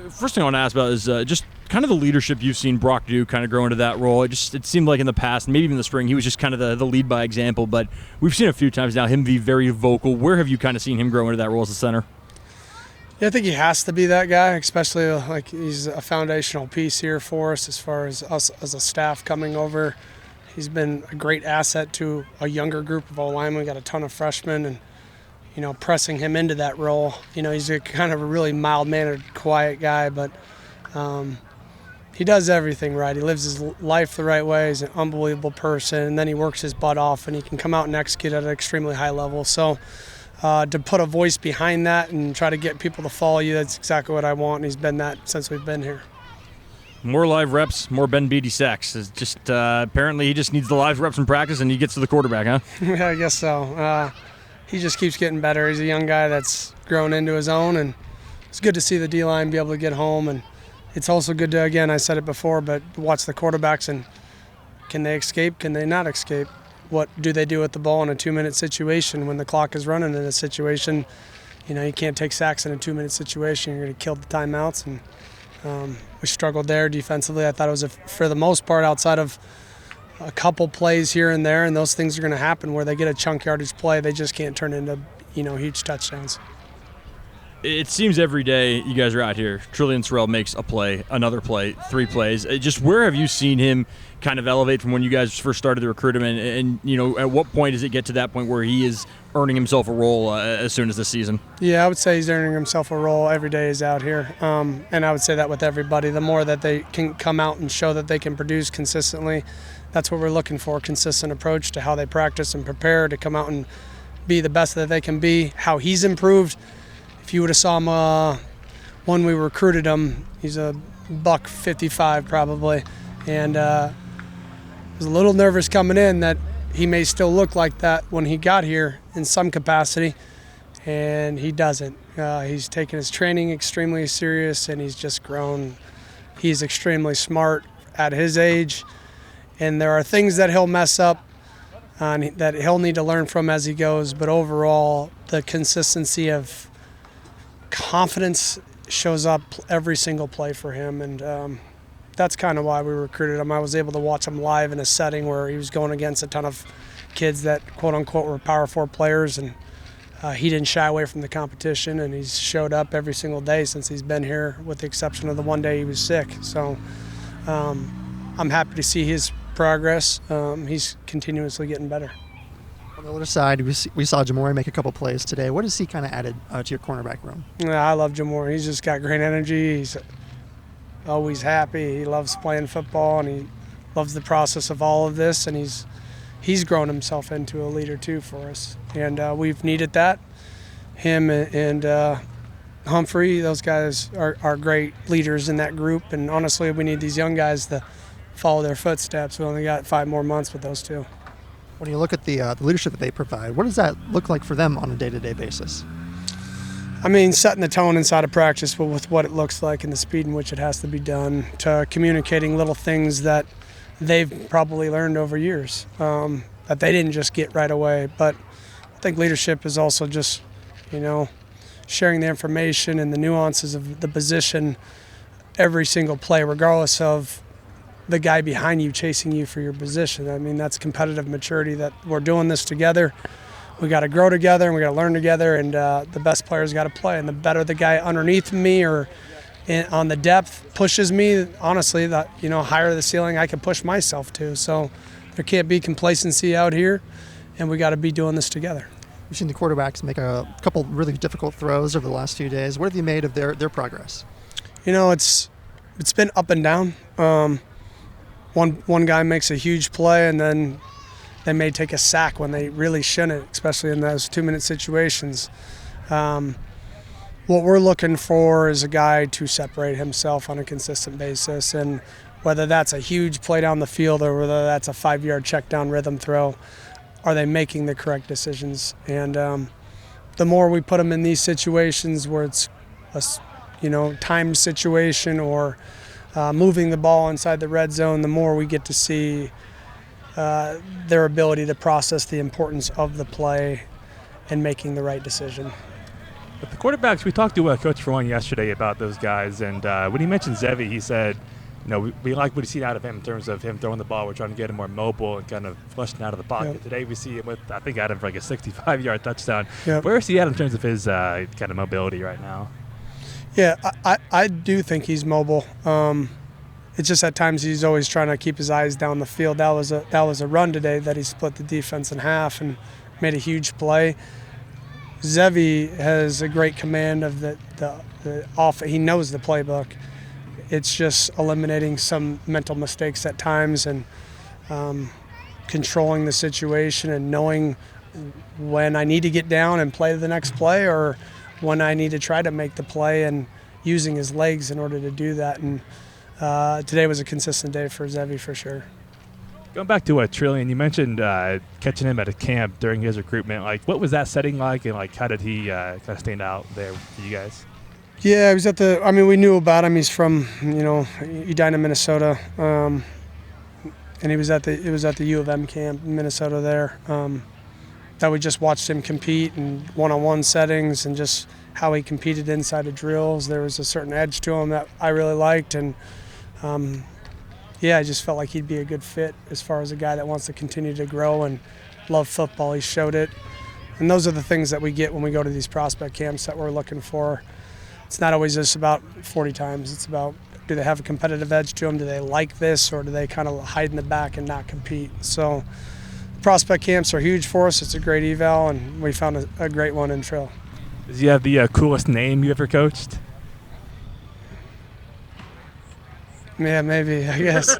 First thing I want to ask about is just kind of the leadership you've seen Brock do kind of grow into that role. It seemed like in the past, maybe even the spring, he was just kind of the lead by example, but we've seen a few times now him be very vocal. Where have you kind of seen him grow into that role as a center? Yeah, I think he has to be that guy, especially like he's a foundational piece here for us as far as us as a staff coming over. He's been a great asset to a younger group of O-linemen. We got a ton of freshmen, and pressing him into that role. He's a kind of a really mild-mannered, quiet guy, but he does everything right. He lives his life the right way. He's an unbelievable person, and then he works his butt off, and he can come out and execute at an extremely high level. So to put a voice behind that and try to get people to follow you, that's exactly what I want, and he's been that since we've been here. More live reps, more Ben Beatty sacks. It's just apparently he just needs the live reps in practice, and he gets to the quarterback, huh? Yeah, I guess so. He just keeps getting better. He's a young guy that's grown into his own, and it's good to see the D-line be able to get home. And it's also good to, again, I said it before, but watch the quarterbacks and can they escape, can they not escape? What do they do with the ball in a 2-minute situation when the clock is running in a situation? You can't take sacks in a 2-minute situation. You're going to kill the timeouts. And we struggled there defensively. I thought it was, for the most part, outside of a couple plays here and there, and those things are going to happen where they get a chunk yardage play. They just can't turn into, huge touchdowns. It seems every day you guys are out here, Trillian Sorrell makes a play, another play, 3 plays. Just where have you seen him kind of elevate from when you guys first started to recruit him, and at what point does it get to that point where he is earning himself a role as soon as this season? Yeah, I would say he's earning himself a role every day he's out here, and I would say that with everybody. The more that they can come out and show that they can produce consistently, that's what we're looking for, a consistent approach to how they practice and prepare to come out and be the best that they can be. How he's improved, if you would have saw him when we recruited him, he's a $155 probably, and I was a little nervous coming in that he may still look like that when he got here in some capacity, and he doesn't. He's taken his training extremely serious, and he's just grown. He's extremely smart at his age. And there are things that he'll mess up that he'll need to learn from as he goes. But overall, the consistency of confidence shows up every single play for him. And that's kind of why we recruited him. I was able to watch him live in a setting where he was going against a ton of kids that, quote-unquote, were Power 4 players. And he didn't shy away from the competition. And he's showed up every single day since he's been here, with the exception of the one day he was sick. So I'm happy to see his progress. He's continuously getting better. On the other side, we saw Jamori make a couple plays today. What has he kind of added to your cornerback room? Yeah, I love Jamori. He's just got great energy. He's always happy. He loves playing football, and he loves the process of all of this. And he's grown himself into a leader too for us. And we've needed that. Him and Humphrey, those guys are great leaders in that group. And honestly, we need these young guys to follow their footsteps. We only got 5 more months with those two. When you look at the leadership that they provide, what does that look like for them on a day-to-day basis? I mean, setting the tone inside of practice, but with what it looks like and the speed in which it has to be done, to communicating little things that they've probably learned over years, that they didn't just get right away. But I think leadership is also just, sharing the information and the nuances of the position every single play, regardless of the guy behind you chasing you for your position. I mean, that's competitive maturity, that we're doing this together. We got to grow together, and we got to learn together, and the best players got to play. And the better the guy underneath me or on the depth pushes me, honestly, that higher the ceiling I can push myself to. So there can't be complacency out here, and we got to be doing this together. We've seen the quarterbacks make a couple really difficult throws over the last few days. What have you made of their progress? It's been up and down. One guy makes a huge play, and then they may take a sack when they really shouldn't, especially in those 2-minute situations. What we're looking for is a guy to separate himself on a consistent basis, and whether that's a huge play down the field or whether that's a 5-yard check down rhythm throw, are they making the correct decisions? And the more we put them in these situations where it's a timed situation or moving the ball inside the red zone, the more we get to see their ability to process the importance of the play and making the right decision. But the quarterbacks, we talked to Coach Ferrone yesterday about those guys, and when he mentioned Zevi, he said, we like what we see out of him in terms of him throwing the ball. We're trying to get him more mobile and kind of flushing out of the pocket. Yep. Today we see him with, I think, Adam for like a 65-yard touchdown. Yep. Where is he at in terms of his kind of mobility right now? Yeah, I do think he's mobile. It's just at times he's always trying to keep his eyes down the field. That was a run today that he split the defense in half and made a huge play. Zevi has a great command of the off. He knows the playbook. It's just eliminating some mental mistakes at times and controlling the situation and knowing when I need to get down and play the next play or when I need to try to make the play and using his legs in order to do that. And today was a consistent day for Zevi for sure. Going back to Trillian, you mentioned catching him at a camp during his recruitment. Like, what was that setting like, and like, how did he kind of stand out there for you guys? Yeah, he was we knew about him. He's from, Edina, Minnesota, and it was at the U of M camp in Minnesota there. That we just watched him compete in one-on-one settings and just how he competed inside of drills. There was a certain edge to him that I really liked, and I just felt like he'd be a good fit as far as a guy that wants to continue to grow and love football. He showed it. And those are the things that we get when we go to these prospect camps that we're looking for. It's not always just about 40 times. It's about, do they have a competitive edge to them? Do they like this, or do they kind of hide in the back and not compete? So prospect camps are huge for us. It's a great eval, and we found a great one in Trill. Does he have the coolest name you ever coached? Yeah, maybe, I guess.